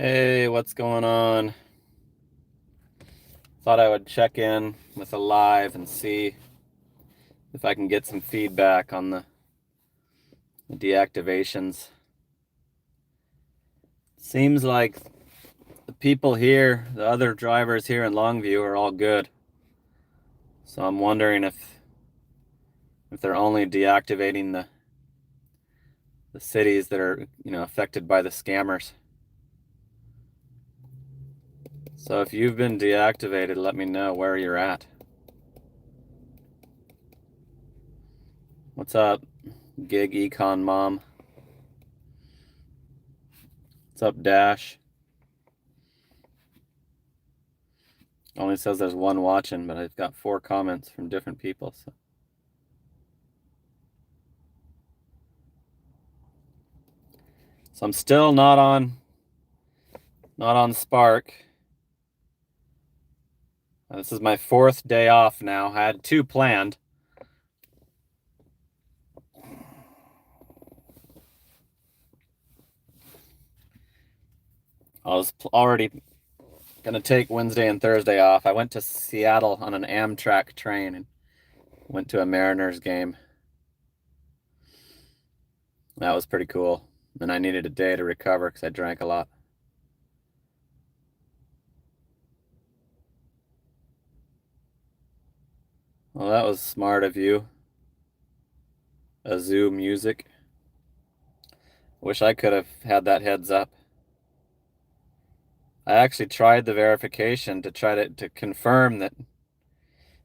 Hey, what's going on? Thought I would check in with a live and see if I can get some feedback on the deactivations. Seems like the people here, the other drivers here in Longview are all good. So I'm wondering if they're only deactivating the cities that are, affected by the scammers. So if you've been deactivated, let me know where you're at. What's up, Gig Econ Mom? What's up, Dash? Only says there's one watching, but I've got 4 comments from different people. So I'm still not on Spark. This is my 4th day off now. I had 2 planned. I was already going to take Wednesday and Thursday off. I went to Seattle on an Amtrak train and went to a Mariners game. That was pretty cool. And I needed a day to recover because I drank a lot. Well, that was smart of you. Azoo Music. Wish I could have had that heads up. I actually tried the verification to try to confirm that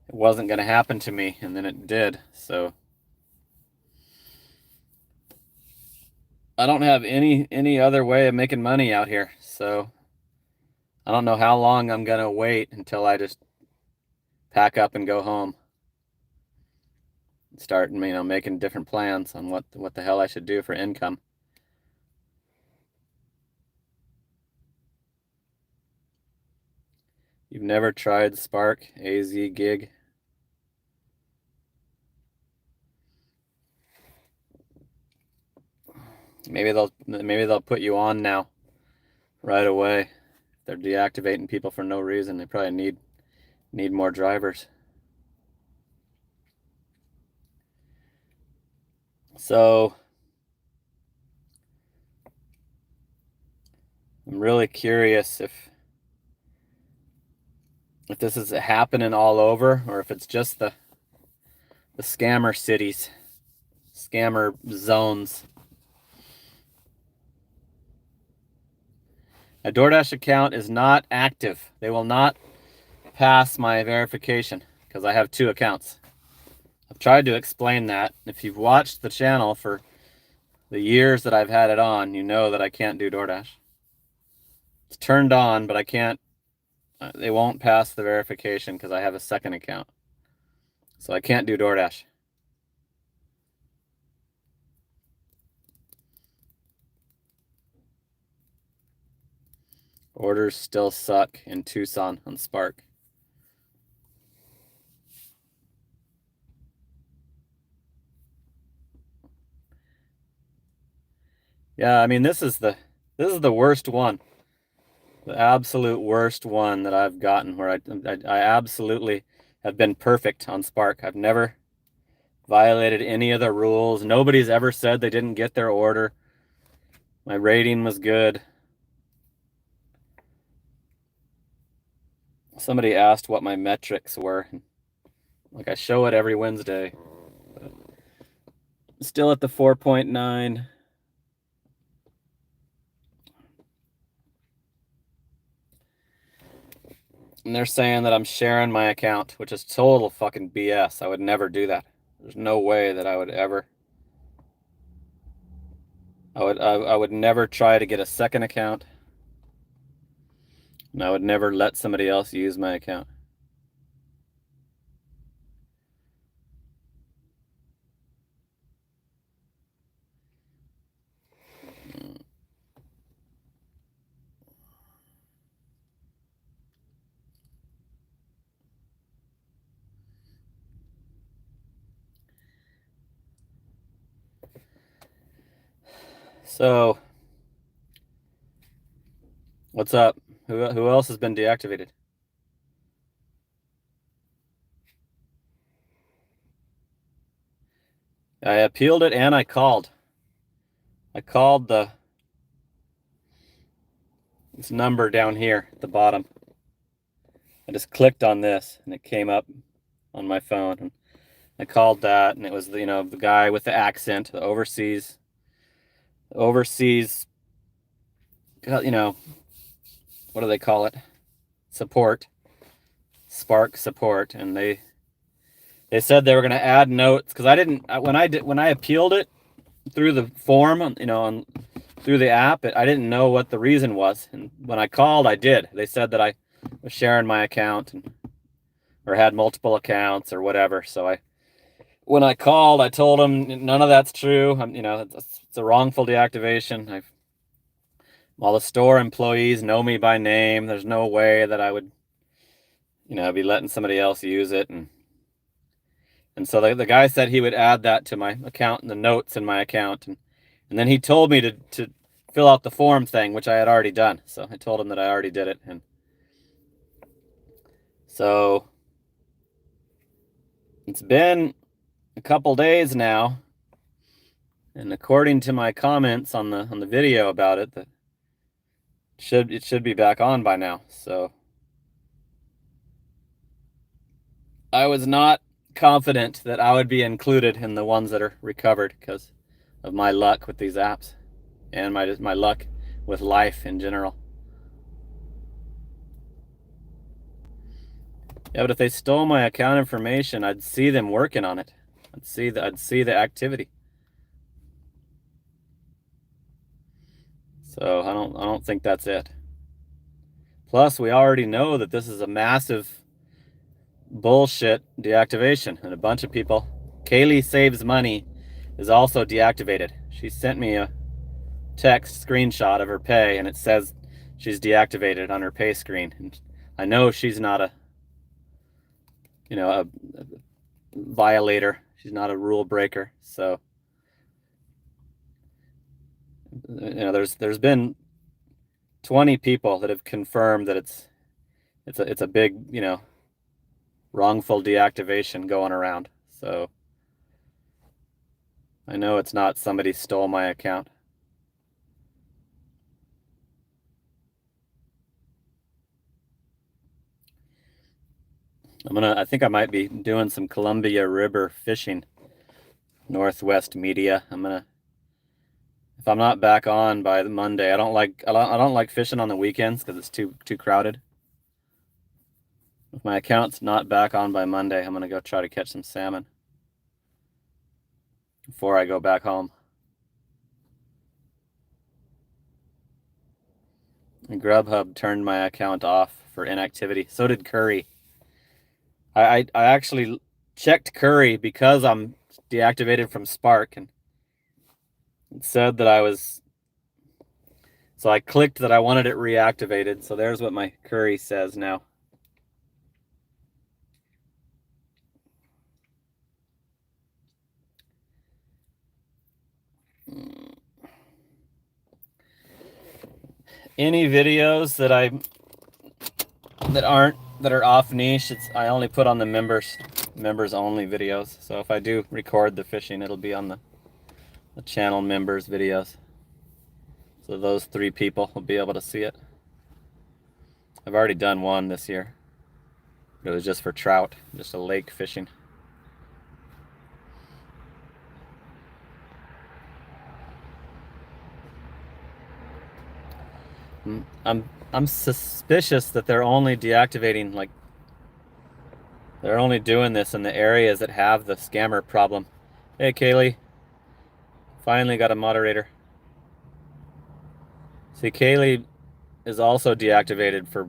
it wasn't going to happen to me, and then it did. So I don't have any other way of making money out here. So I don't know how long I'm going to wait until I just pack up and go home. Start, making different plans on what the hell I should do for income. You've never tried Spark AZ Gig? Maybe they'll put you on now right away. They're deactivating people for no reason. They probably need more drivers. So I'm really curious if this is happening all over or if it's just the scammer cities, scammer zones. A DoorDash account is not active. They will not pass my verification because I have 2 accounts. I've tried to explain that. If you've watched the channel for the years that I've had it on, you know that I can't do DoorDash. It's turned on, but I can't. They won't pass the verification because I have a 2nd account. So I can't do DoorDash. Orders still suck in Tucson on Spark. Yeah, I mean this is the worst one. The absolute worst one that I've gotten where I absolutely have been perfect on Spark. I've never violated any of the rules. Nobody's ever said they didn't get their order. My rating was good. Somebody asked what my metrics were. Like I show it every Wednesday. But still at the 4.9. And they're saying that I'm sharing my account, which is total fucking BS. I would never do that. There's no way that I would ever. I would never try to get a 2nd account. And I would never let somebody else use my account. So What's up? Who else has been deactivated? I appealed it and I called. I called this number down here at the bottom. I just clicked on this and it came up on my phone. And I called that, and it was the guy with the accent, the overseas, what do they call it? Support, Spark support, and they said they were going to add notes because I didn't when I appealed it through the form, through the app, I didn't know what the reason was, and when I called, I did. They said that I was sharing my account or had multiple accounts or whatever. So when I called, I told them none of that's true. It's a wrongful deactivation. All the store employees know me by name. There's no way that I would, be letting somebody else use it. And so the guy said he would add that to my account and the notes in my account. And then he told me to fill out the form thing, which I had already done. So I told him that I already did it. And so it's been a couple days now. And according to my comments on the video about it, it should be back on by now. So I was not confident that I would be included in the ones that are recovered because of my luck with these apps and my luck with life in general. Yeah, but if they stole my account information, I'd see them working on it. I'd see the activity. So I don't think that's it. Plus, we already know that this is a massive bullshit deactivation, and a bunch of people. Kaylee Saves Money is also deactivated. She sent me a text screenshot of her pay, and it says she's deactivated on her pay screen. And I know she's not a violator. She's not a rule breaker. So there's been 20 people that have confirmed that it's a big wrongful deactivation going around. So I know it's not somebody stole my account. I think I might be doing some Columbia River fishing. Northwest Media. If I'm not back on by the Monday, I don't like fishing on the weekends because it's too crowded. If my account's not back on by Monday, I'm gonna go try to catch some salmon before I go back home. And Grubhub turned my account off for inactivity. So did Curry. I actually checked Curry because I'm deactivated from Spark, and it said that I was. So I clicked that I wanted it reactivated. So there's what my Curry says now. Any videos that are off niche, I only put on the members only videos. So if I do record the fishing, it'll be on the channel members videos. So those 3 people will be able to see it. I've already done one this year. It was just for trout, just a lake fishing. I'm suspicious that they're only deactivating, they're only doing this in the areas that have the scammer problem. Hey, Kaylee. Finally got a moderator. See, Kaylee is also deactivated for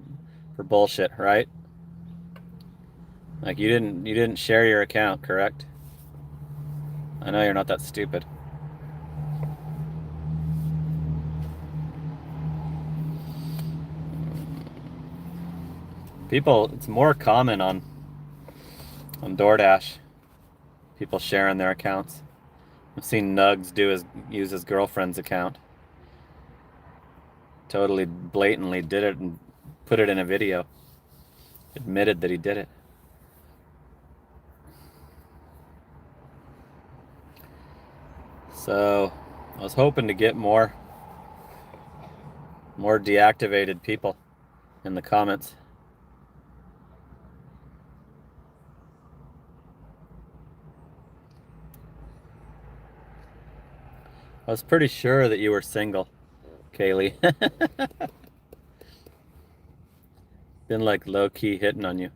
bullshit, right? Like you didn't share your account, correct? I know you're not that stupid. People, it's more common on DoorDash. People sharing their accounts. I've seen Nugs use his girlfriend's account. totally blatantly did it and put it in a video. Admitted that he did it. So I was hoping to get more deactivated people in the comments. I was pretty sure that you were single, Kaylee. Been like low-key hitting on you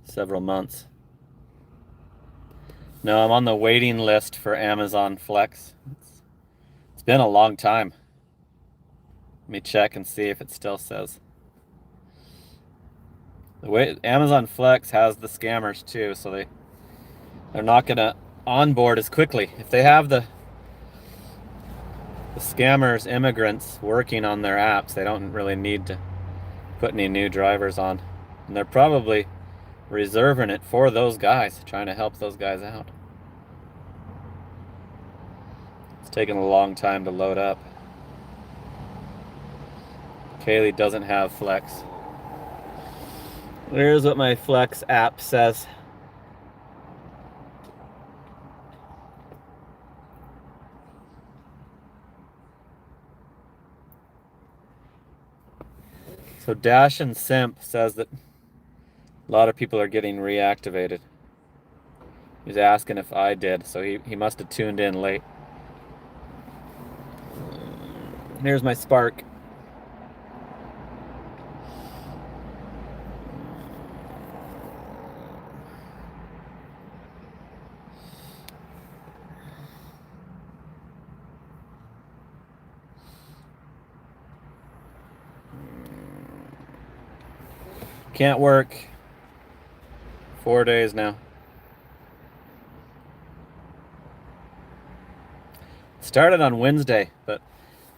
several months. No, I'm on the waiting list for Amazon Flex. It's been a long time. Let me check and see if it still says. Amazon Flex has the scammers too, so they're not gonna onboard as quickly. If they have the scammers, immigrants working on their apps, they don't really need to put any new drivers on. And they're probably reserving it for those guys, trying to help those guys out. It's taking a long time to load up. Kaylee doesn't have Flex. Here's what my Flex app says. So Dash and Simp says that a lot of people are getting reactivated. He's asking if I did, so he must have tuned in late. Here's my Spark. Can't work. 4 days now. Started on Wednesday, but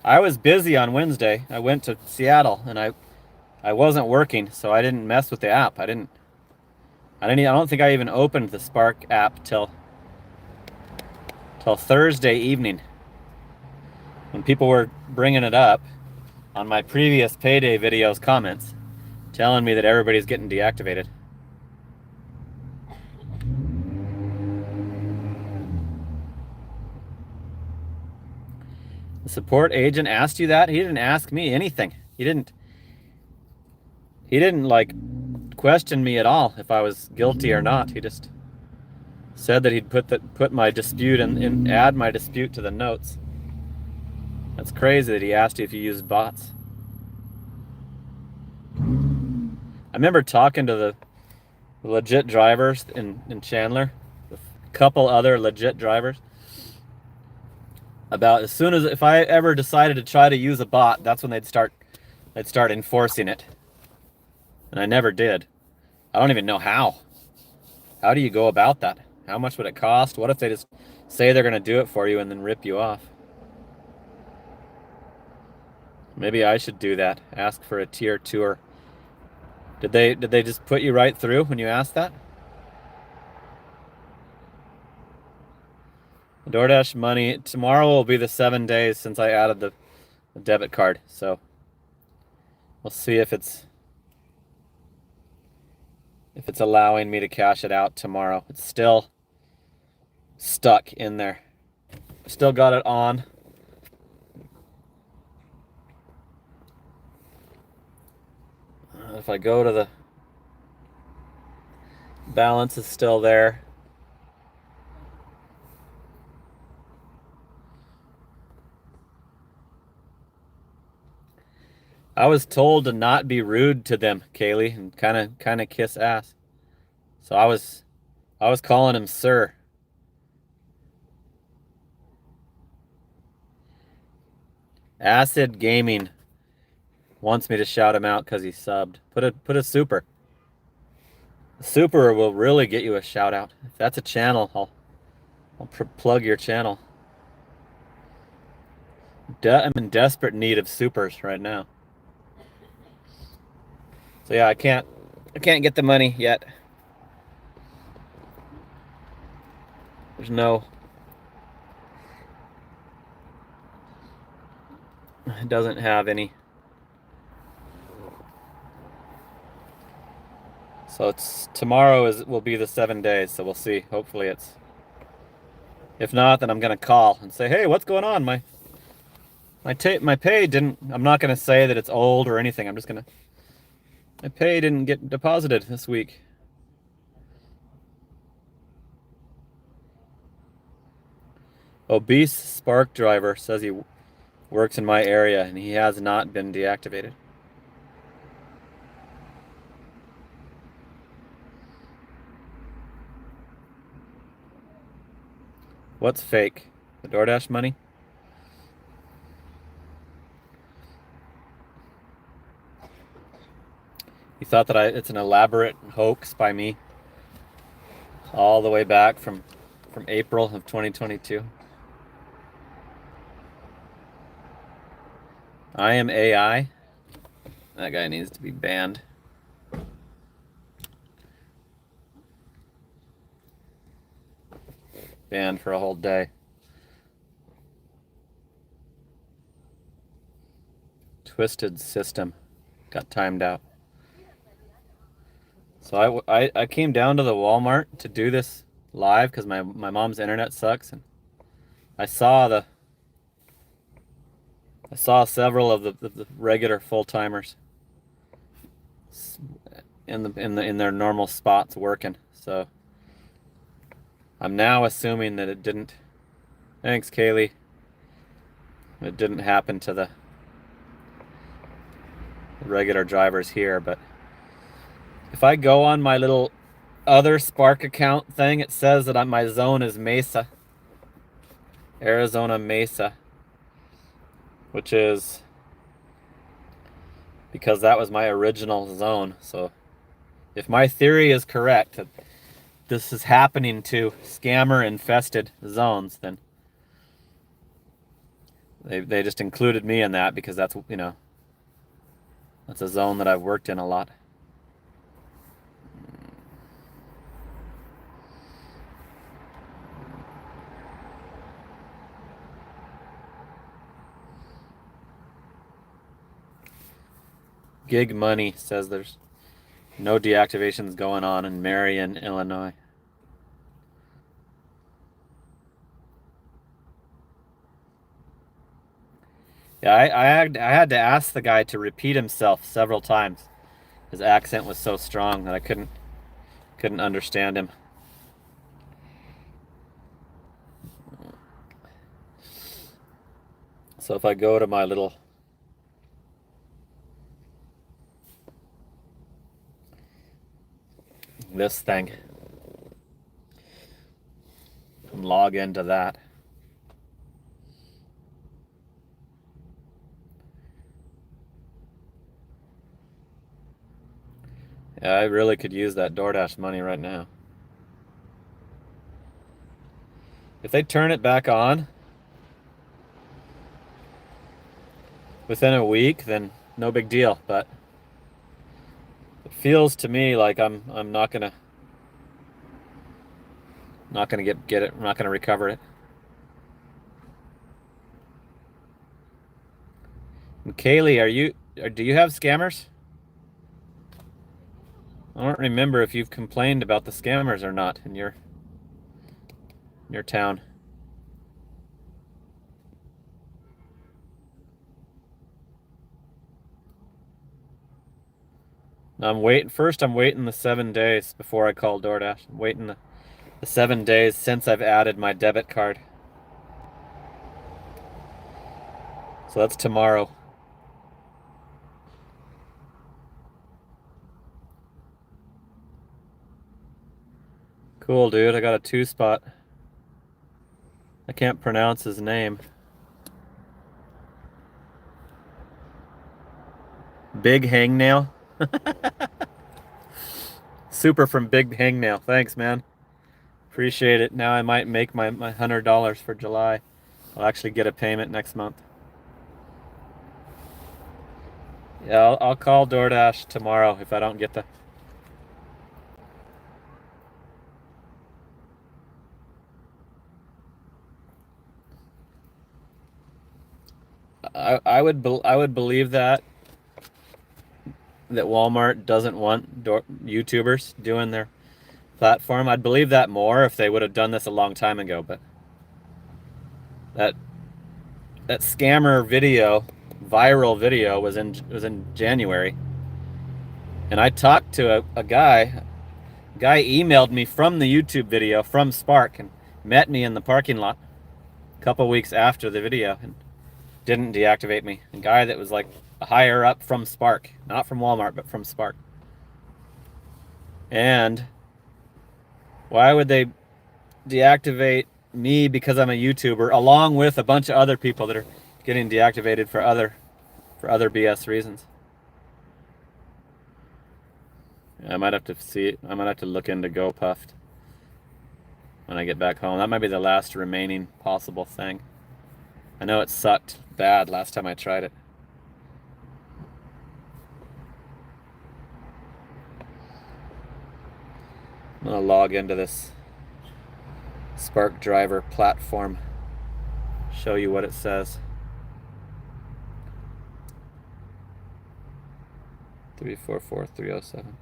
I was busy on Wednesday. I went to Seattle and I wasn't working, so I didn't mess with the app. I don't think I even opened the Spark app till Thursday evening, when people were bringing it up on my previous payday videos comments, telling me that everybody's getting deactivated. The support agent asked you that? He didn't ask me anything. He didn't like question me at all if I was guilty or not. He just said that he'd put my dispute and add my dispute to the notes. That's crazy that he asked you if you used bots. I remember talking to the legit drivers in Chandler, a couple other legit drivers, about as soon as if I ever decided to try to use a bot, that's when they'd start enforcing it. And I never did. I don't even know how. How do you go about that? How much would it cost? What if they just say they're going to do it for you and then rip you off? Maybe I should do that. Ask for a tier tour. Did they just put you right through when you asked that? DoorDash money. Tomorrow will be the 7 days since I added the debit card. So we'll see if it's allowing me to cash it out tomorrow. It's still stuck in there. Still got it on. If I go to the balance is still there. I was told to not be rude to them, Kaylee, and kind of kiss ass. So I was calling him sir. Acid Gaming wants me to shout him out because he subbed. Put a super. A super will really get you a shout out. If that's a channel, I'll plug your channel. I'm in desperate need of supers right now. So yeah, I can't get the money yet. There's no It doesn't have any. So tomorrow will be the 7 days, so we'll see. Hopefully it's. If not, then I'm gonna call and say, hey, what's going on? My pay didn't. I'm not gonna say that it's old or anything. I'm just gonna. My pay didn't get deposited this week. Obese Spark driver says he works in my area and he has not been deactivated. What's fake? The DoorDash money? You thought that it's an elaborate hoax by me all the way back from April of 2022. I am AI. That guy needs to be banned. Banned for a whole day. Twisted system. Got timed out. So I came down to the Walmart to do this live because my mom's internet sucks, and I saw several of the regular full timers in their normal spots working. So I'm now assuming that it didn't. Thanks, Kaylee. It didn't happen to the regular drivers here, but if I go on my little other Spark account thing, it says that my zone is Mesa, Arizona Mesa, which is because that was my original zone. So if my theory is correct that this is happening to scammer infested zones, then they just included me in that because that's, that's a zone that I've worked in a lot. Gig Money says there's no deactivations going on in Marion, Illinois. Yeah, I had to ask the guy to repeat himself several times. His accent was so strong that I couldn't understand him. So if I go to my little this thing and log into that. Yeah, I really could use that DoorDash money right now. If they turn it back on within a week, then no big deal, but it feels to me like I'm not gonna get it. I'm not gonna recover it. And Kaylee, do you have scammers? I don't remember if you've complained about the scammers or not in your town. I'm waiting the 7 days before I call DoorDash. I'm waiting the 7 days since I've added my debit card. So that's tomorrow. Cool, dude. I got a 2-spot. I can't pronounce his name. Big Hangnail. Super from Big Hangnail. Thanks, man. Appreciate it. Now I might make my $100 for July. I'll actually get a payment next month. Yeah, I'll call DoorDash tomorrow if I don't get the. I would believe that Walmart doesn't want YouTubers doing their platform. I'd believe that more if they would have done this a long time ago, but that scammer video, viral video, was in January, and I talked to a guy. Guy emailed me from the YouTube video from Spark and met me in the parking lot a couple weeks after the video and didn't deactivate me. A guy that was like a higher up from Spark, not from Walmart, but from Spark. And why would they deactivate me because I'm a YouTuber, along with a bunch of other people that are getting deactivated for other BS reasons? I might have to see it. I might have to look into GoPuffed when I get back home. That might be the last remaining possible thing. I know it sucked bad last time I tried it. I'm gonna log into this Spark Driver platform, show you what it says. 344307.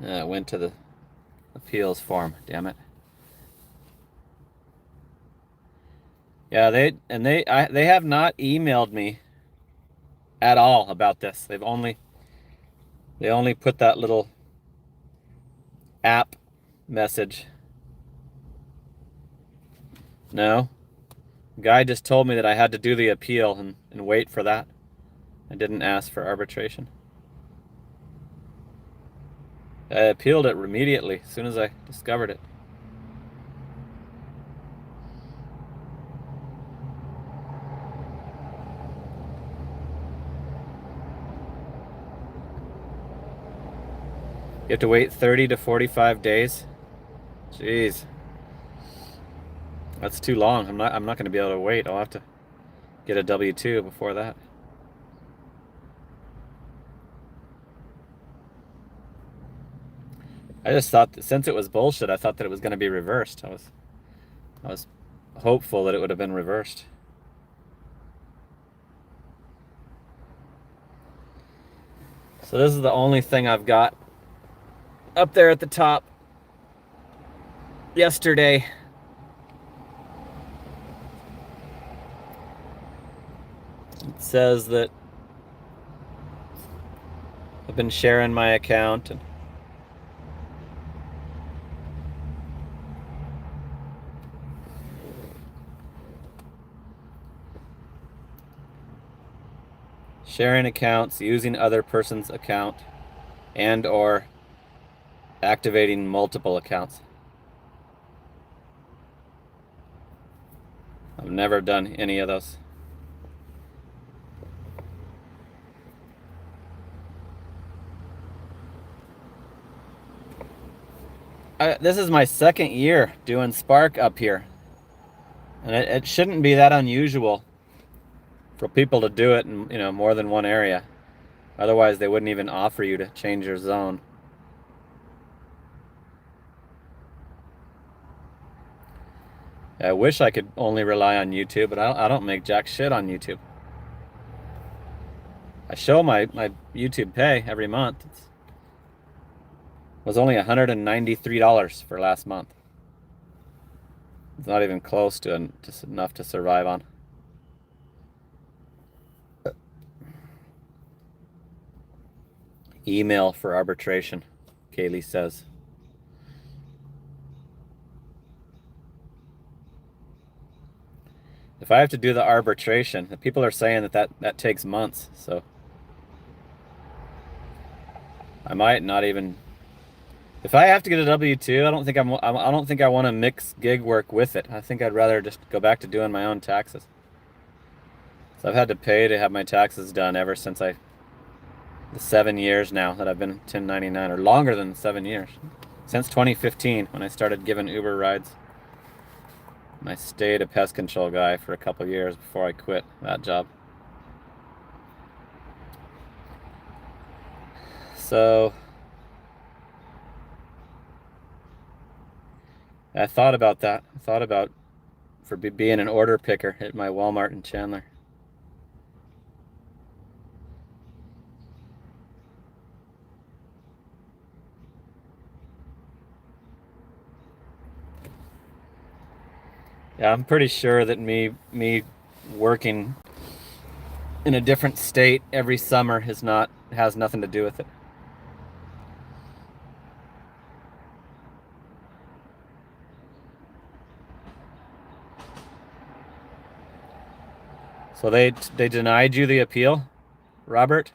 I went to the appeals form, damn it. Yeah, they have not emailed me at all about this. They only put that little app message. No. Guy just told me that I had to do the appeal and wait for that. I didn't ask for arbitration. I appealed it immediately as soon as I discovered it. You have to wait 30 to 45 days. Jeez. That's too long. I'm not going to be able to wait. I'll have to get a W-2 before that. I just thought that since it was bullshit, I thought that it was going to be reversed. I was hopeful that it would have been reversed. So this is the only thing I've got up there at the top. Yesterday, it says that I've been sharing my account and sharing accounts, using other person's account, and or activating multiple accounts. I've never done any of those. This is my second year doing Spark up here. And it shouldn't be that unusual for people to do it in, more than one area. Otherwise, they wouldn't even offer you to change your zone. I wish I could only rely on YouTube, but I don't make jack shit on YouTube. I show my YouTube pay every month. It was only $193 for last month. It's not even close to enough to survive on. Email for arbitration, Kaylee says. If I have to do the arbitration, the people are saying that takes months, so I might not even. If I have to get a W-2, I don't think I want to mix gig work with it. I think I'd rather just go back to doing my own taxes. So I've had to pay to have my taxes done ever since the 7 years now that I've been 1099, or longer than 7 years. Since 2015, when I started giving Uber rides. I stayed a pest control guy for a couple years before I quit that job. So I thought about that. I thought about being an order picker at my Walmart in Chandler. Yeah, I'm pretty sure that me working in a different state every summer has nothing to do with it. So they denied you the appeal, Robert?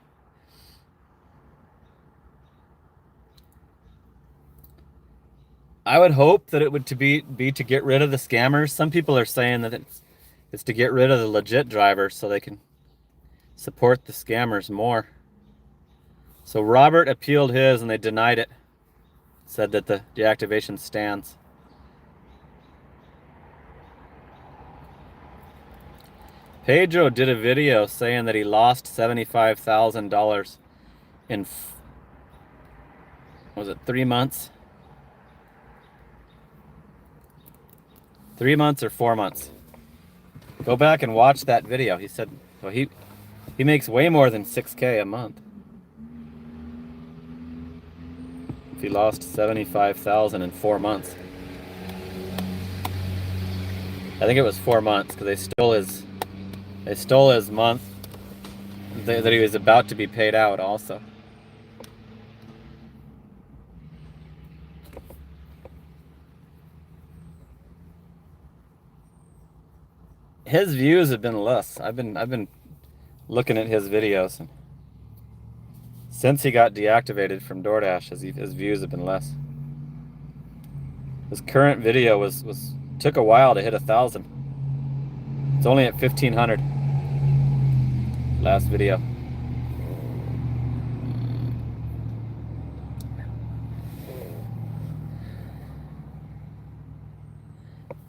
I would hope that it would be to get rid of the scammers. Some people are saying that it's to get rid of the legit drivers so they can support the scammers more. So Robert appealed his and they denied it. Said that the deactivation stands. Pedro did a video saying that he lost $75,000 in, was it 3 months? 3 months or 4 months? Go back and watch that video. He said, well, he makes way more than $6K a month. If he lost $75,000 in 4 months. I think it was 4 months because they stole his month that he was about to be paid out also. His views have been less. I've been looking at his videos. And since he got deactivated from DoorDash, his views have been less. His current video took a while to hit 1,000. It's only at 1,500. Last video.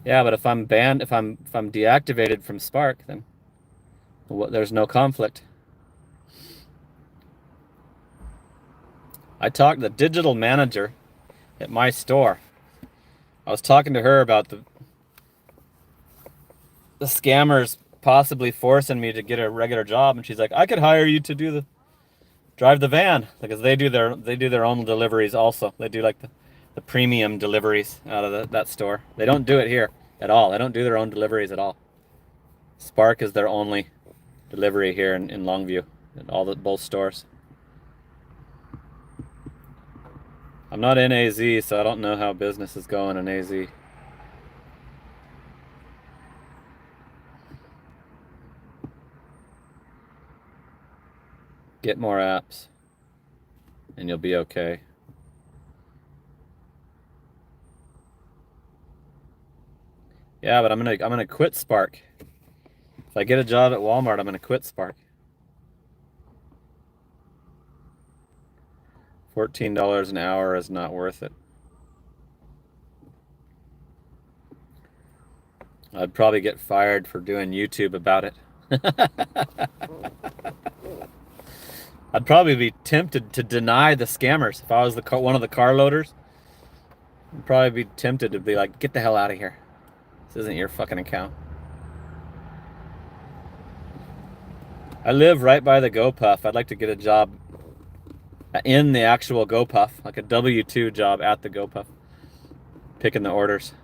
Yeah, but if I'm banned, if I'm deactivated from Spark, then there's no conflict. I talked to the digital manager at my store. I was talking to her about the scammers possibly forcing me to get a regular job, and she's like, "I could hire you to drive the van because they do their own deliveries also. They do like the premium deliveries out of that store. They don't do it here at all. They don't do their own deliveries at all. Spark is their only delivery here in Longview at both stores. I'm not in AZ, so I don't know how business is going in AZ. Get more apps, and you'll be okay. Yeah, but I'm gonna quit Spark. If I get a job at Walmart, I'm gonna quit Spark. $14 an hour is not worth it. I'd probably get fired for doing YouTube about it. I'd probably be tempted to deny the scammers if I was one of the car loaders. I'd probably be tempted to be like, get the hell out of here. This isn't your fucking account. I live right by the GoPuff. I'd like to get a job in the actual GoPuff, like a W-2 job at the GoPuff, picking the orders.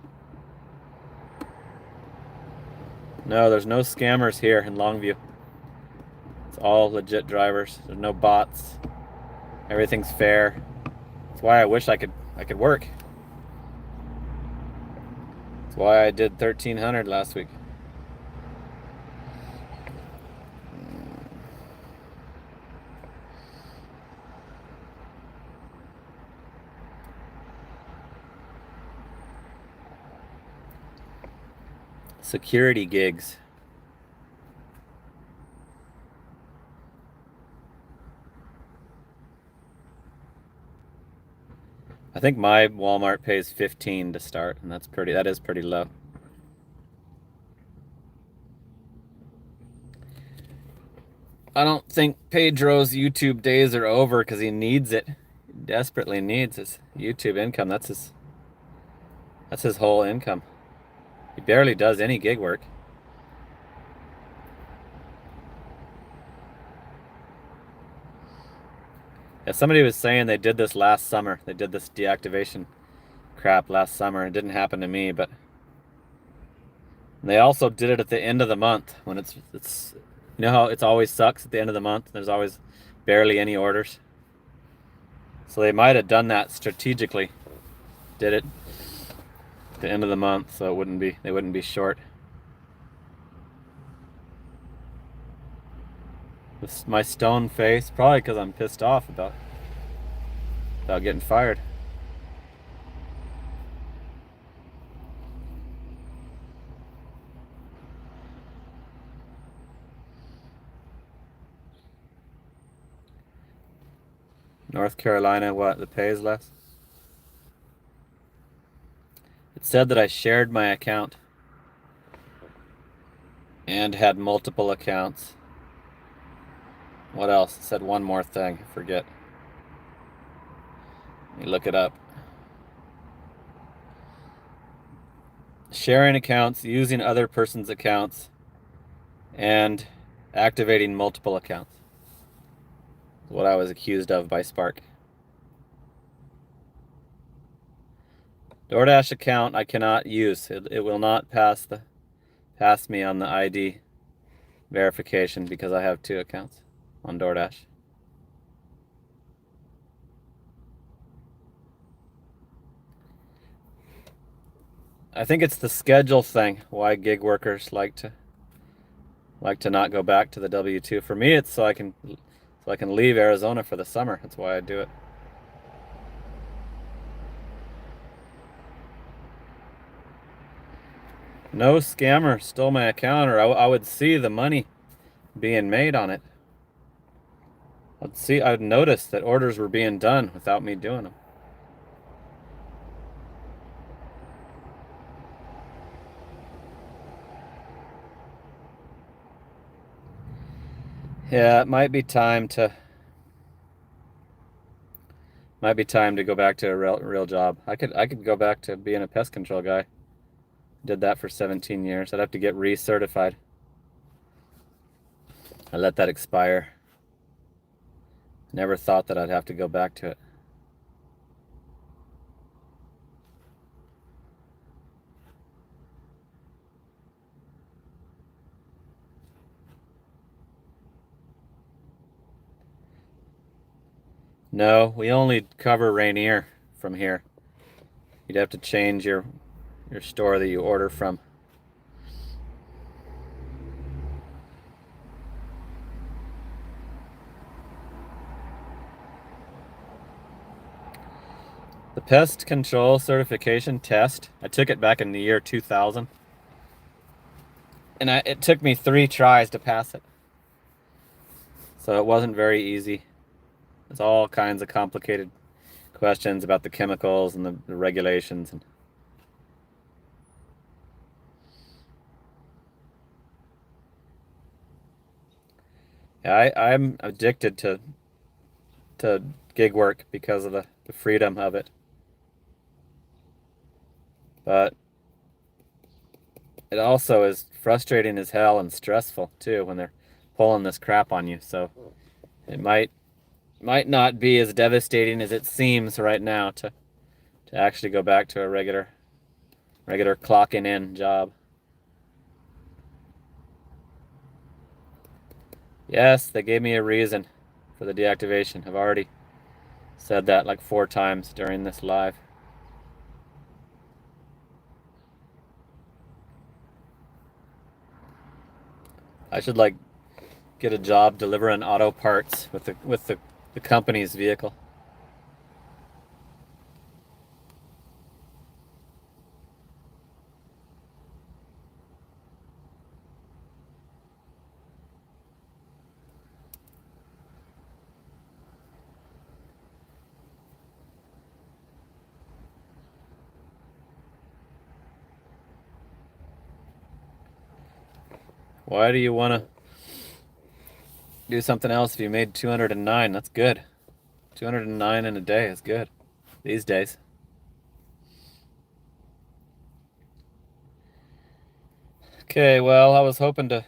No, there's no scammers here in Longview. It's all legit drivers. There's no bots. Everything's fair. That's why I wish I could work. That's why I did 1,300 last week. Security gigs. I think my Walmart pays 15 to start, and that is pretty low. I don't think Pedro's YouTube days are over because he needs it. He desperately needs his YouTube income. That's his whole income. He barely does any gig work. Yeah, somebody was saying they did this last summer. They did this deactivation crap last summer. It didn't happen to me, but they also did it at the end of the month when it's you know how it's always sucks at the end of the month. There's always barely any orders. So they might have done that strategically. Did it at the end of the month so they wouldn't be short. My stone face, probably because I'm pissed off about getting fired. North Carolina, what? The pay is less? It said that I shared my account and had multiple accounts. What else? It said one more thing. I forget. Let me look it up. Sharing accounts, using other person's accounts, and activating multiple accounts. What I was accused of by Spark. DoorDash account I cannot use. It will not pass me on the ID verification because I have 2 accounts on DoorDash. I think it's the schedule thing why gig workers like to not go back to the W-2. For me, it's so I can leave Arizona for the summer. That's why I do it. No scammer stole my account, or I would see the money being made on it. I'd notice that orders were being done without me doing them. Yeah, it might be time to go back to a real job. I could go back to being a pest control guy. Did that for 17 years. I'd have to get recertified. I let that expire. Never thought that I'd have to go back to it. No, we only cover Rainier from here. You'd have to change your store that you order from. The pest control certification test, I took it back in the year 2000. And it took me 3 tries to pass it. So it wasn't very easy. There's all kinds of complicated questions about the chemicals and the regulations. And yeah, I'm addicted to gig work because of the freedom of it. But it also is frustrating as hell and stressful too when they're pulling this crap on you. So it might not be as devastating as it seems right now to actually go back to a regular clocking in job. Yes, they gave me a reason for the deactivation. I've already said that like 4 times during this live. I should like get a job delivering auto parts with the company's vehicle. Why do you want to do something else if you made 209. That's good. 209 in a day is good these days. Okay, well, I was hoping to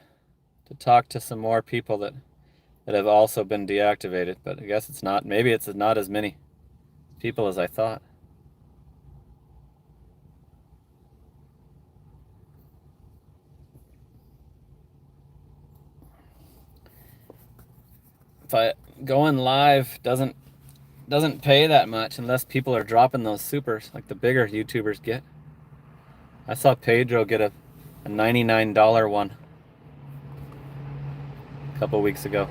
talk to some more people that have also been deactivated, but I guess it's not. Maybe it's not as many people as I thought. If I going live doesn't pay that much unless people are dropping those supers like the bigger YouTubers get. I saw Pedro get a $99 one a couple weeks ago.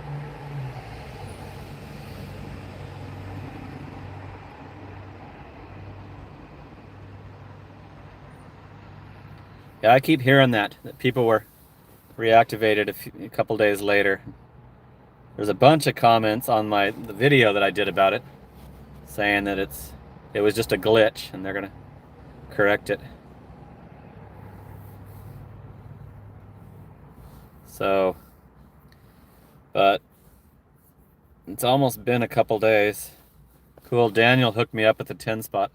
Yeah, I keep hearing that people were reactivated a couple days later. There's a bunch of comments on the video that I did about it, saying that it was just a glitch and they're gonna correct it. So, but it's almost been a couple days. Cool, Daniel hooked me up at the 10 spot.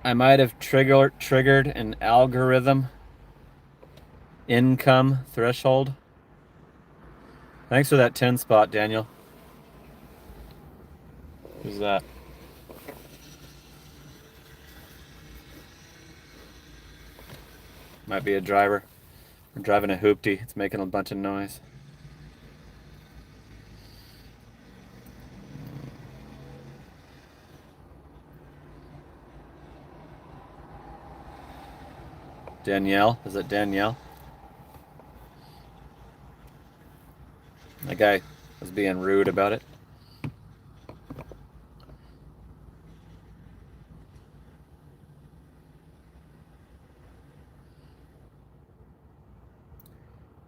I might have triggered an algorithm income threshold. Thanks for that 10 spot, Daniel. Who's that? Might be a driver. We're driving a hoopty. It's making a bunch of noise. Danielle? Is it Danielle? That guy was being rude about it.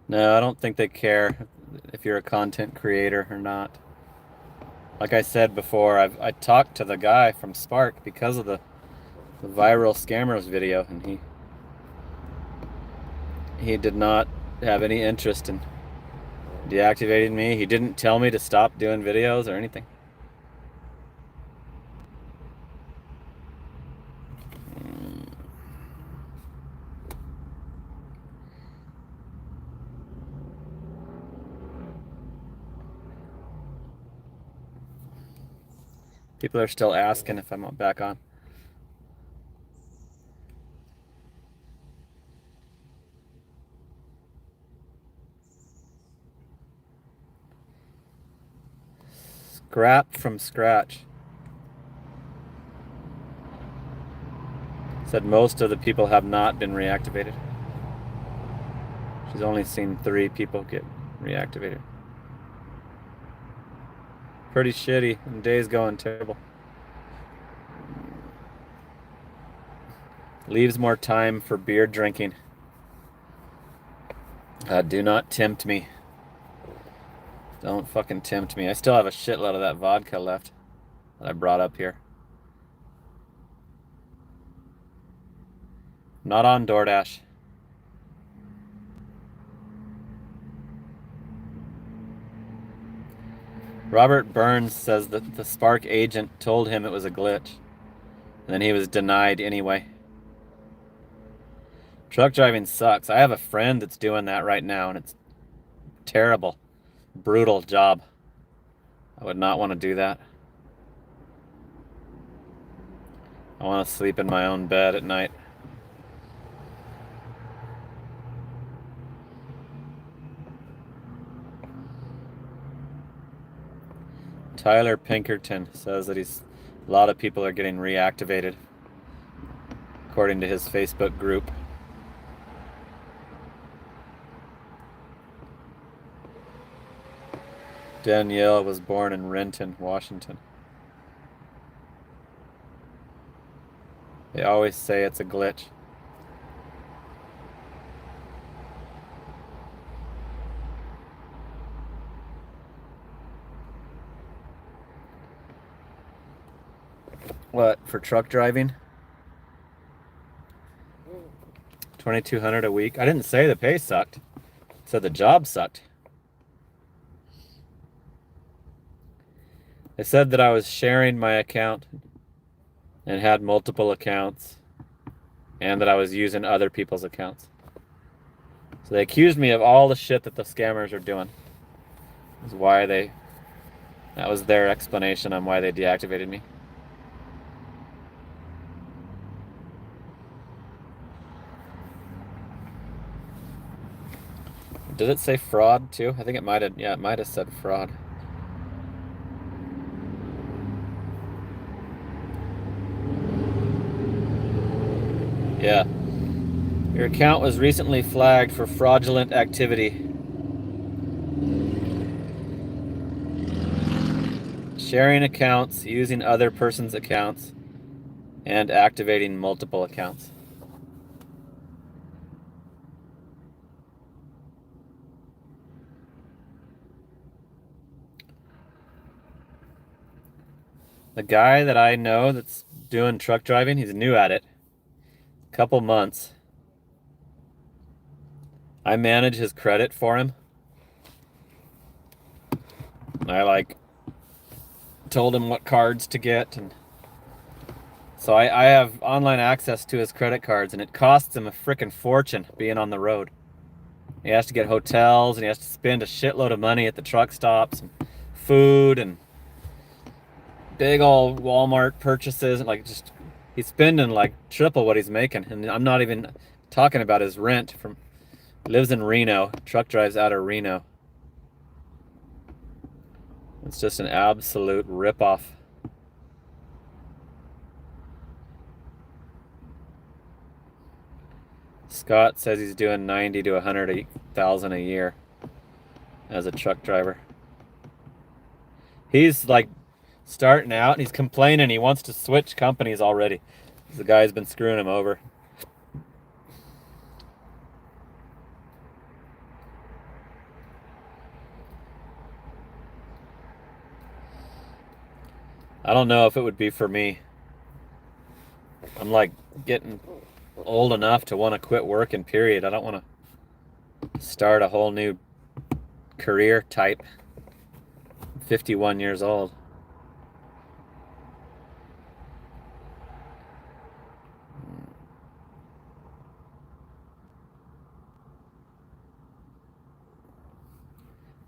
No, I don't think they care if you're a content creator or not. Like I said before, I talked to the guy from Spark because of the viral scammers video, and he did not have any interest in deactivating me. He didn't tell me to stop doing videos or anything. People are still asking if I'm back on. Scrap from scratch. Said most of the people have not been reactivated. She's only seen 3 people get reactivated. Pretty shitty, and day's going terrible. Leaves more time for beer drinking. Do not tempt me. Don't fucking tempt me. I still have a shitload of that vodka left that I brought up here. Not on DoorDash. Robert Burns says that the Spark agent told him it was a glitch, and then he was denied anyway. Truck driving sucks. I have a friend that's doing that right now, and it's terrible. Brutal job. I would not want to do that. I want to sleep in my own bed at night. Tyler Pinkerton says that a lot of people are getting reactivated, according to his Facebook group. Danielle was born in Renton, Washington. They always say it's a glitch. What, for truck driving? $2,200 a week. I didn't say the pay sucked. I said the job sucked. I said that I was sharing my account and had multiple accounts, and that I was using other people's accounts. So they accused me of all the shit that the scammers are doing. That was their explanation on why they deactivated me. Did it say fraud too? I think it might have, yeah, it might have said fraud. Yeah. Your account was recently flagged for fraudulent activity. Sharing accounts, using other person's accounts, and activating multiple accounts. The guy that I know that's doing truck driving, he's new at it. A couple months. I manage his credit for him. I told him what cards to get, and so I have online access to his credit cards, and it costs him a frickin' fortune being on the road. He has to get hotels, and he has to spend a shitload of money at the truck stops, and food, and big old Walmart purchases, and he's spending like triple what he's making. And I'm not even talking about his rent. Lives in Reno, truck drives out of Reno. It's just an absolute ripoff. Scott says he's doing 90 to 100,000 a year as a truck driver. He's like starting out, and he's complaining he wants to switch companies already. The guy's been screwing him over. I don't know if it would be for me. I'm like getting old enough to want to quit working, period. I don't want to start a whole new career type. I'm 51 years old.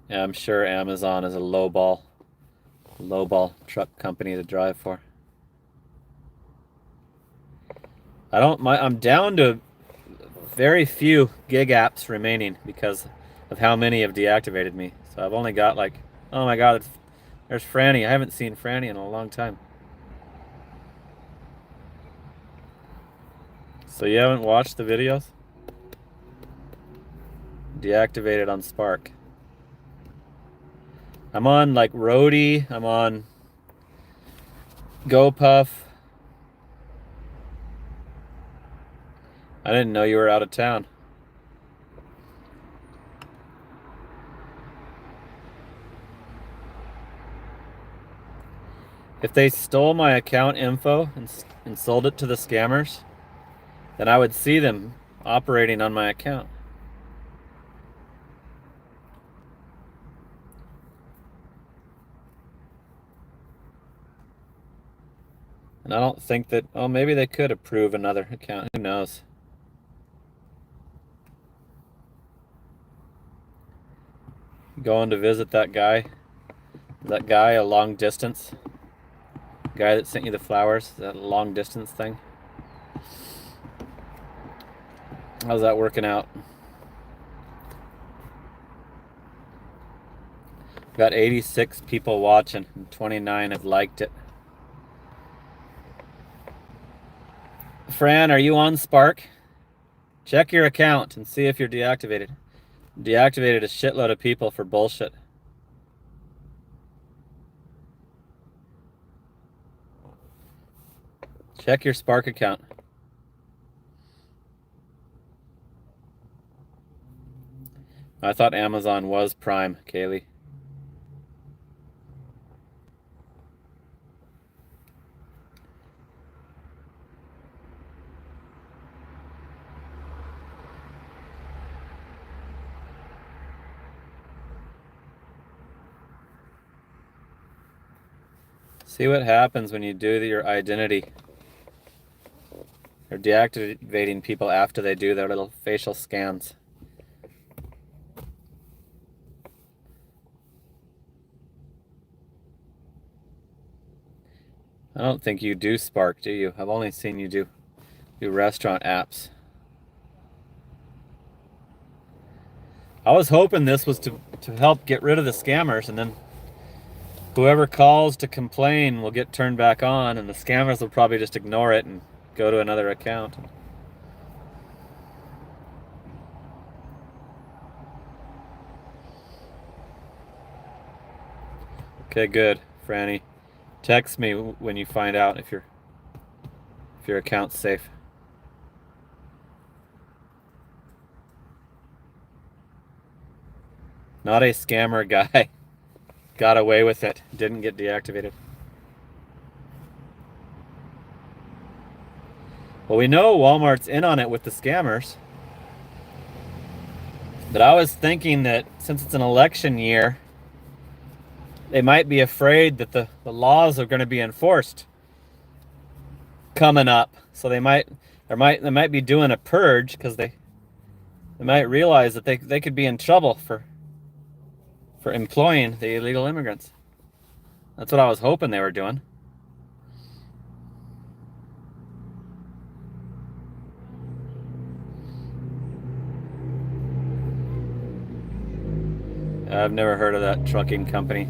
Yeah, I'm sure Amazon is a lowball truck company to drive for. I'm down to very few gig apps remaining because of how many have deactivated me. So I've only got oh my God, there's Franny. I haven't seen Franny in a long time. So you haven't watched the videos? Deactivated on Spark. I'm on Roadie. I'm on GoPuff. I didn't know you were out of town. If they stole my account info and sold it to the scammers, then I would see them operating on my account. And I don't think that, oh, maybe they could approve another account. Who knows? Going to visit that guy. That guy a long distance? Guy that sent you the flowers? That long distance thing? How's that working out? Got 86 people watching and 29 have liked it. Fran, are you on Spark? Check your account and see if you're deactivated. Deactivated a shitload of people for bullshit. Check your Spark account. I thought Amazon was Prime, Kaylee. See what happens when you do your identity. They're deactivating people after they do their little facial scans. I don't think you do Spark, do you? I've only seen you do restaurant apps. I was hoping this was to help get rid of the scammers, and then whoever calls to complain will get turned back on, and the scammers will probably just ignore it and go to another account. Okay, good, Franny. Text me when you find out if your account's safe. Not a scammer guy. Got away with it. Didn't get deactivated. Well, we know Walmart's in on it with the scammers. But I was thinking that since it's an election year, they might be afraid that the laws are going to be enforced coming up. So they might be doing a purge because they might realize that they could be in trouble for employing the illegal immigrants. That's what I was hoping they were doing. I've never heard of that trucking company.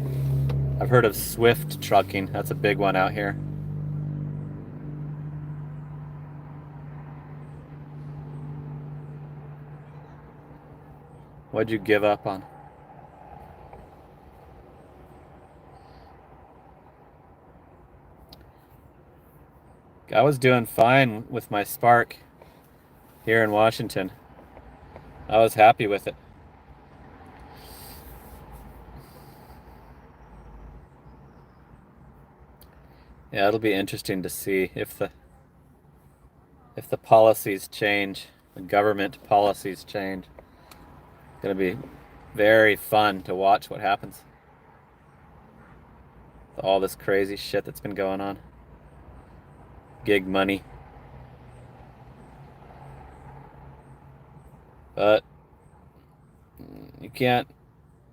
I've heard of Swift Trucking. That's a big one out here. What'd you give up on? I was doing fine with my Spark here in Washington. I was happy with it. Yeah, it'll be interesting to see if the policies change, the government policies change. It's going to be very fun to watch what happens. All this crazy shit that's been going on. Gig money. But you can't,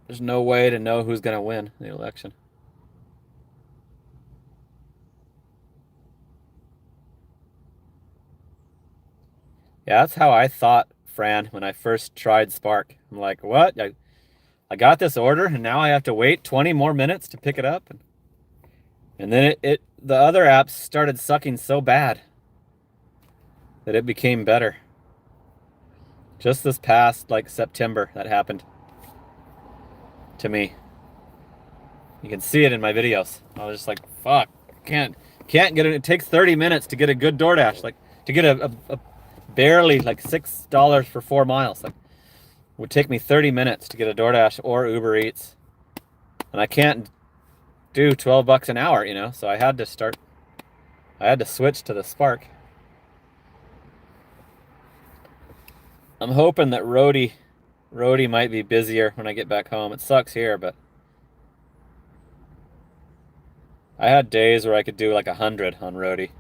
there's no way to know who's going to win the election. Yeah, that's how I thought, Fran, when I first tried Spark. I'm like, what? I got this order and now I have to wait 20 more minutes to pick it up. And then the other apps started sucking so bad that it became better. Just this past September that happened to me. You can see it in my videos. I was just like, fuck, can't get it. It takes 30 minutes to get a good DoorDash, to get a barely $6 for 4 miles. It would take me 30 minutes to get a DoorDash or Uber Eats. And I can't do $12 an hour, so I had to switch to the Spark. I'm hoping that Roadie might be busier when I get back home. It sucks here, but I had days where I could do 100 on Roadie.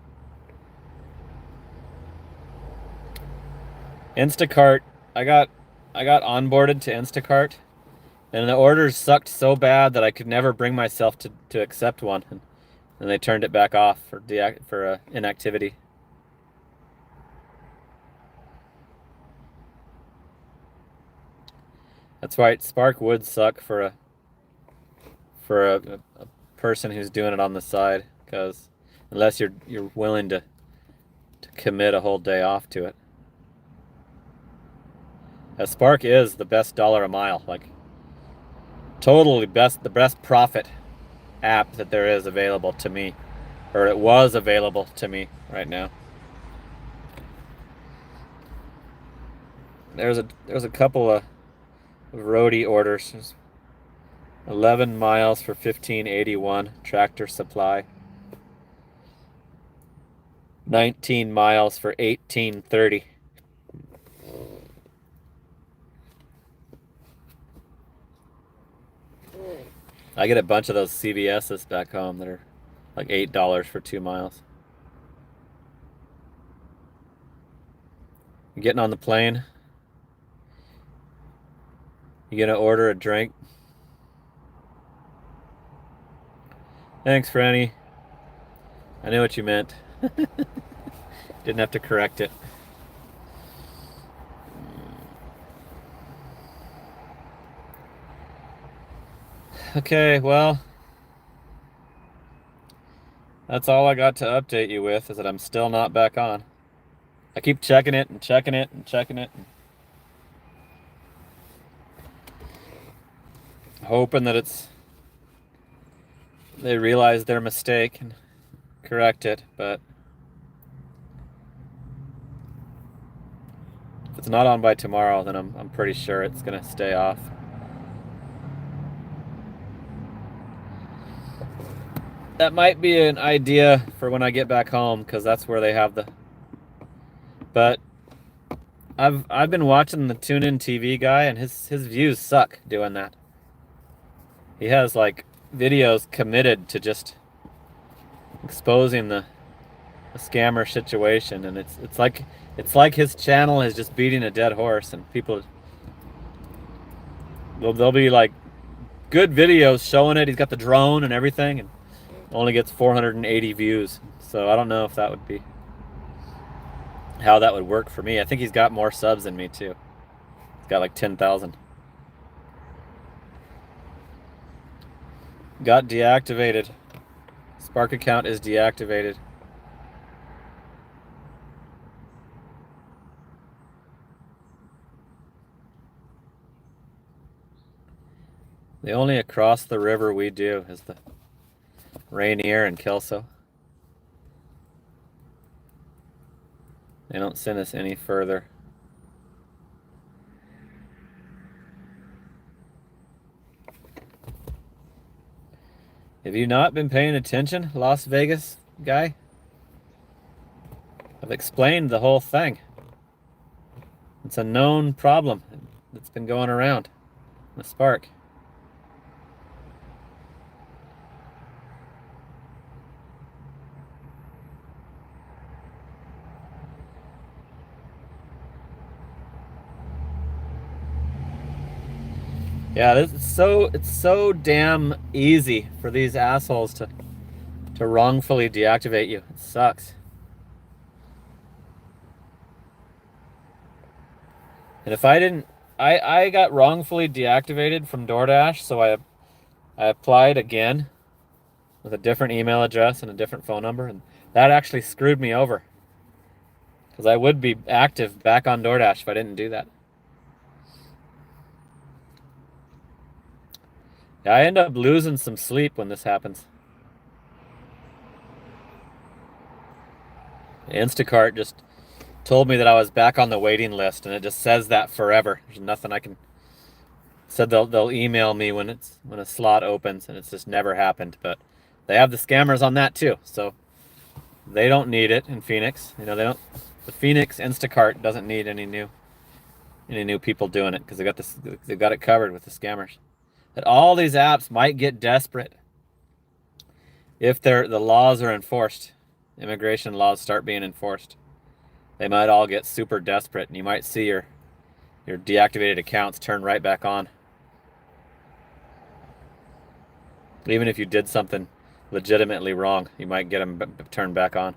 Instacart, I got onboarded to Instacart, and the orders sucked so bad that I could never bring myself to accept one, and they turned it back off for inactivity. That's right. Spark would suck for a person who's doing it on the side, because unless you're willing to commit a whole day off to it. Spark is the best dollar a mile, totally the best profit app that there is available to me, or it was available to me right now. There's a couple of roadie orders. There's 11 miles for $15.81 Tractor Supply. 19 miles for $18.30. I get a bunch of those CVS's back home that are Like $8 for 2 miles. You getting on the plane? You gonna order a drink? Thanks, Franny. I knew what you meant. Didn't have to correct it. Okay, well, that's all I got to update you with, is that I'm still not back on. I keep checking it and checking it and checking it, and hoping that they realize their mistake and correct it, but if it's not on by tomorrow, then I'm pretty sure it's gonna stay off. That might be an idea for when I get back home, because that's where they have the. But I've been watching the TuneIn TV guy, and his views suck doing that. He has like videos committed to just exposing the scammer situation, and it's like his channel is just beating a dead horse, and people they'll be like good videos showing it. He's got the drone and everything, and only gets 480 views. So I don't know if that would be how that would work for me. I think he's got more subs than me too. He's got like 10,000. Got deactivated. Spark account is deactivated. The only across the river we do is the Rainier and Kelso. They don't send us any further. Have you not been paying attention, Las Vegas guy? I've explained the whole thing. It's a known problem that's been going around. The Spark. Yeah, it's so damn easy for these assholes to wrongfully deactivate you. It sucks. And if I didn't, I got wrongfully deactivated from DoorDash, so I applied again with a different email address and a different phone number, and that actually screwed me over. Because I would be active back on DoorDash if I didn't do that. Yeah, I end up losing some sleep when this happens. Instacart just told me that I was back on the waiting list, and it just says that forever. There's nothing I can. Said they'll email me when a slot opens, and it's just never happened. But they have the scammers on that too, so they don't need it in Phoenix. You know, they don't. The Phoenix Instacart doesn't need any new people doing it, because they got it covered with the scammers. That all these apps might get desperate if the laws are enforced. Immigration laws start being enforced. They might all get super desperate, and you might see your deactivated accounts turn right back on. Even if you did something legitimately wrong, you might get them turned back on.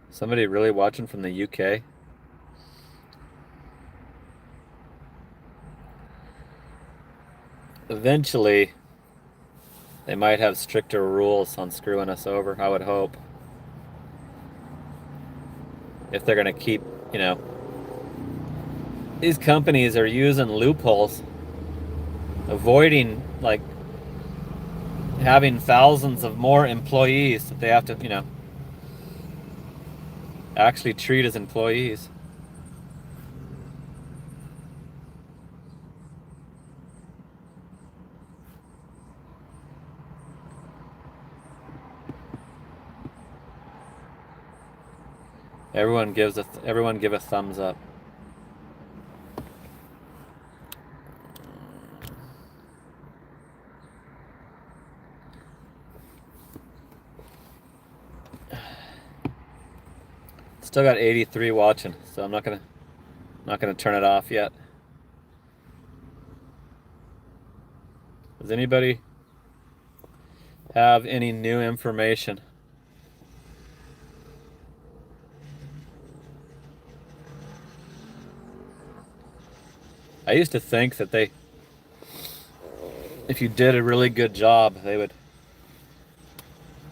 Somebody really watching from the UK? Eventually, they might have stricter rules on screwing us over, I would hope. If they're going to keep, these companies are using loopholes, avoiding, like, having thousands of more employees that they have to, actually treat as employees. Everyone give a thumbs up. Still got 83 watching, so I'm not gonna turn it off yet. Does anybody have any new information? I used to think that if you did a really good job, they would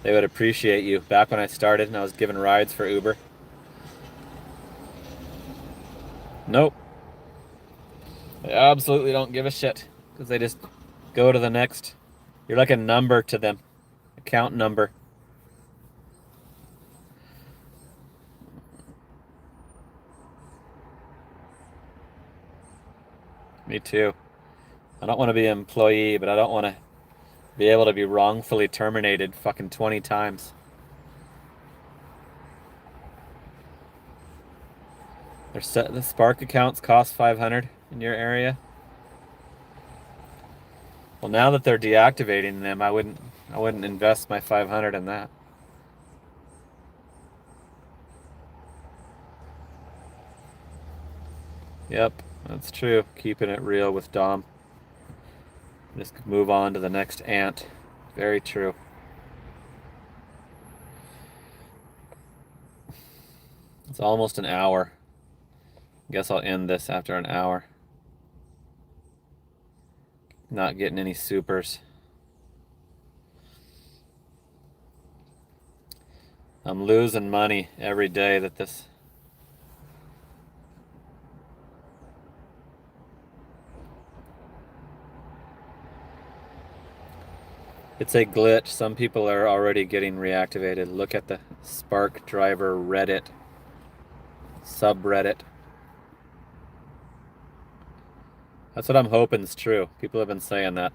appreciate you. Back when I started and I was giving rides for Uber. Nope. They absolutely don't give a shit because they just go to the next. You're like a number to them, account number. Me too. I don't want to be an employee, but I don't want to be able to be wrongfully terminated fucking 20 times. The Spark accounts cost 500 in your area. Well, now that they're deactivating them, I wouldn't invest my 500 in that. Yep, that's true. Keeping it real with Dom. Just move on to the next ant. Very true. It's almost an hour. Guess I'll end this after an hour. Not getting any supers. I'm losing money every day that this... It's a glitch. Some people are already getting reactivated. Look at the Spark Driver Reddit subreddit. That's what I'm hoping is true. People have been saying that.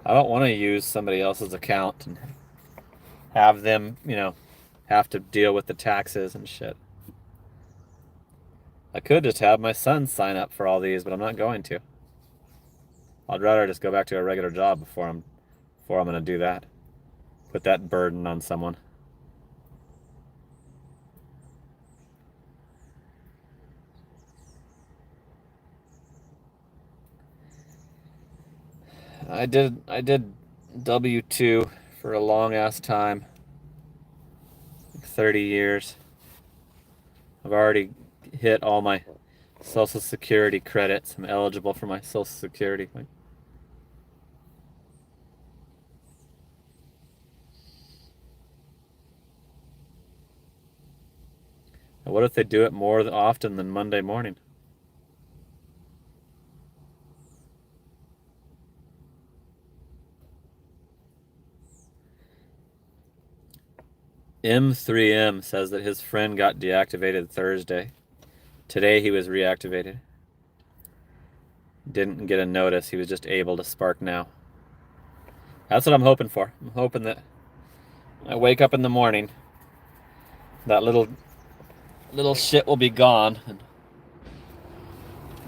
I don't want to use somebody else's account and have them, have to deal with the taxes and shit. I could just have my son sign up for all these, but I'm not going to. I'd rather just go back to a regular job before I'm going to do that. Put that burden on someone. I did W-2 for a long ass time. Like 30 years. I've already hit all my Social Security credits. I'm eligible for my Social Security. What if they do it more often than Monday morning? M3M says that his friend got deactivated Thursday. Today he was reactivated. Didn't get a notice. He was just able to Spark now. That's what I'm hoping for. I'm hoping that I wake up in the morning, that little shit will be gone, and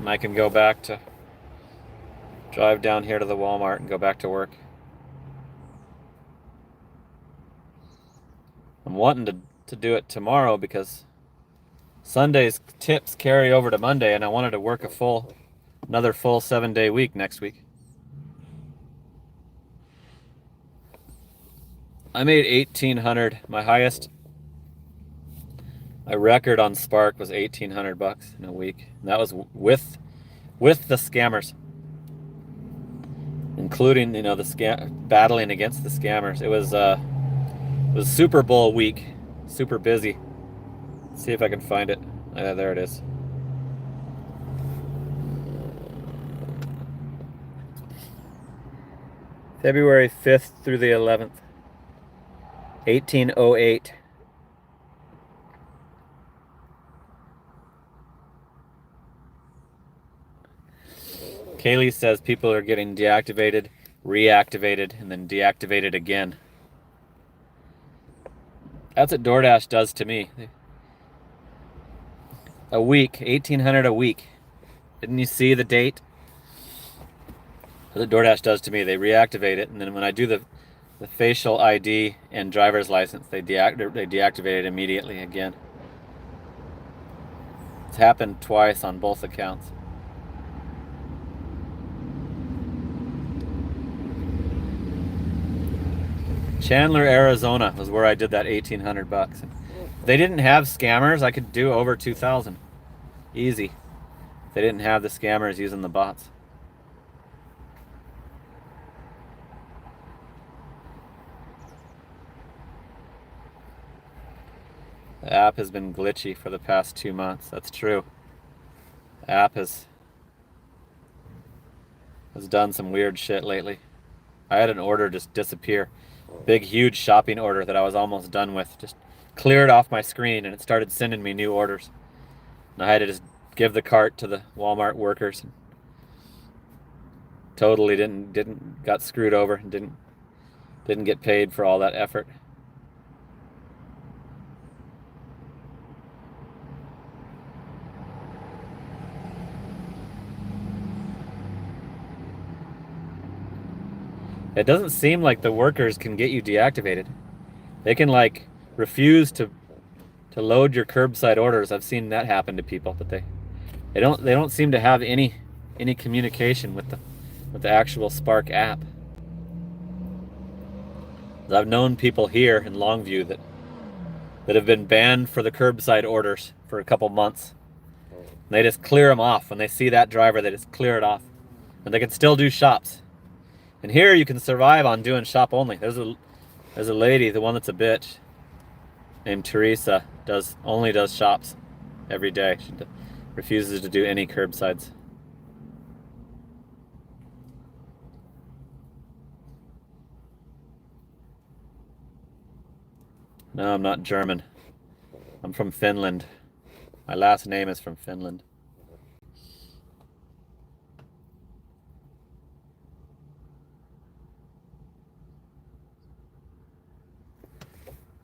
I can go back to drive down here to the Walmart and go back to work. I'm wanting to do it tomorrow because Sunday's tips carry over to Monday, and I wanted to work another full 7-day week next week. I made $1,800. My record on Spark was $1,800 in a week. And that was with the scammers, including battling against the scammers. It was Super Bowl week, super busy. Let's see if I can find it. There it is. February 5th through the 11th. 1808. Kaylee says people are getting deactivated, reactivated, and then deactivated again. That's what DoorDash does to me. A week, $1,800 a week. Didn't you see the date? That's what DoorDash does to me. They reactivate it, and then when I do the facial ID and driver's license, they deactivate it immediately again. It's happened twice on both accounts. Chandler, Arizona was where I did that $1,800. If they didn't have scammers, I could do over 2,000. Easy. If they didn't have the scammers using the bots. The app has been glitchy for the past 2 months. That's true. The app has done some weird shit lately. I had an order just disappear. Big, huge shopping order that I was almost done with. Just cleared off my screen and it started sending me new orders. And I had to just give the cart to the Walmart workers. Totally got screwed over and didn't get paid for all that effort. It doesn't seem like the workers can get you deactivated. They can like refuse to load your curbside orders. I've seen that happen to people, but they don't seem to have any communication with the actual Spark app. I've known people here in Longview that have been banned for the curbside orders for a couple months. And they just clear them off. When they see that driver, they just clear it off. And they can still do shops. And here you can survive on doing shop only. There's a lady, the one that's a bitch, named Teresa, only does shops every day. She refuses to do any curbsides. No, I'm not German. I'm from Finland. My last name is from Finland.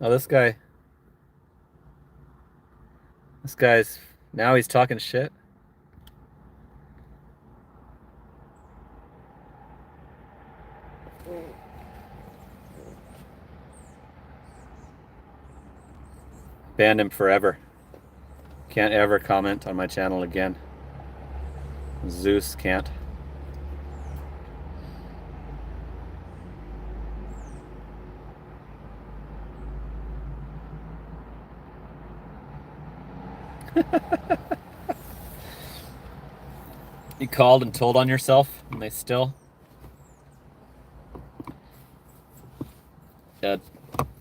Oh, this guy's, now he's talking shit. Banned him forever. Can't ever comment on my channel again. Zeus can't. You called and told on yourself, and they still. Yeah,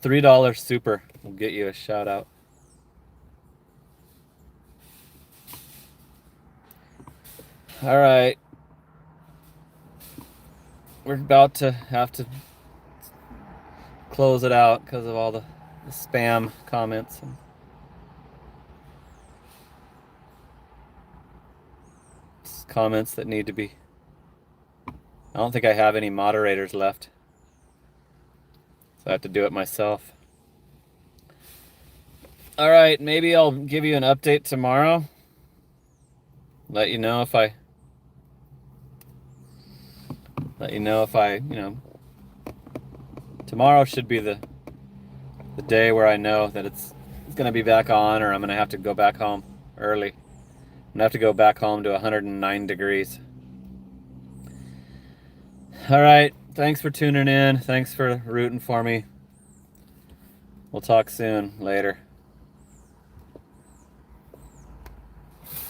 $3 super will get you a shout out. All right. We're about to have to close it out because of all the spam comments. And comments that need to be. I don't think I have any moderators left. So I have to do it myself. All right, maybe I'll give you an update tomorrow. Let you know if I, tomorrow should be the day where I know that it's going to be back on, or I'm going to have to go back home early. I'm going to have to go back home to 109 degrees. All right, thanks for tuning in. Thanks for rooting for me. We'll talk soon. Later.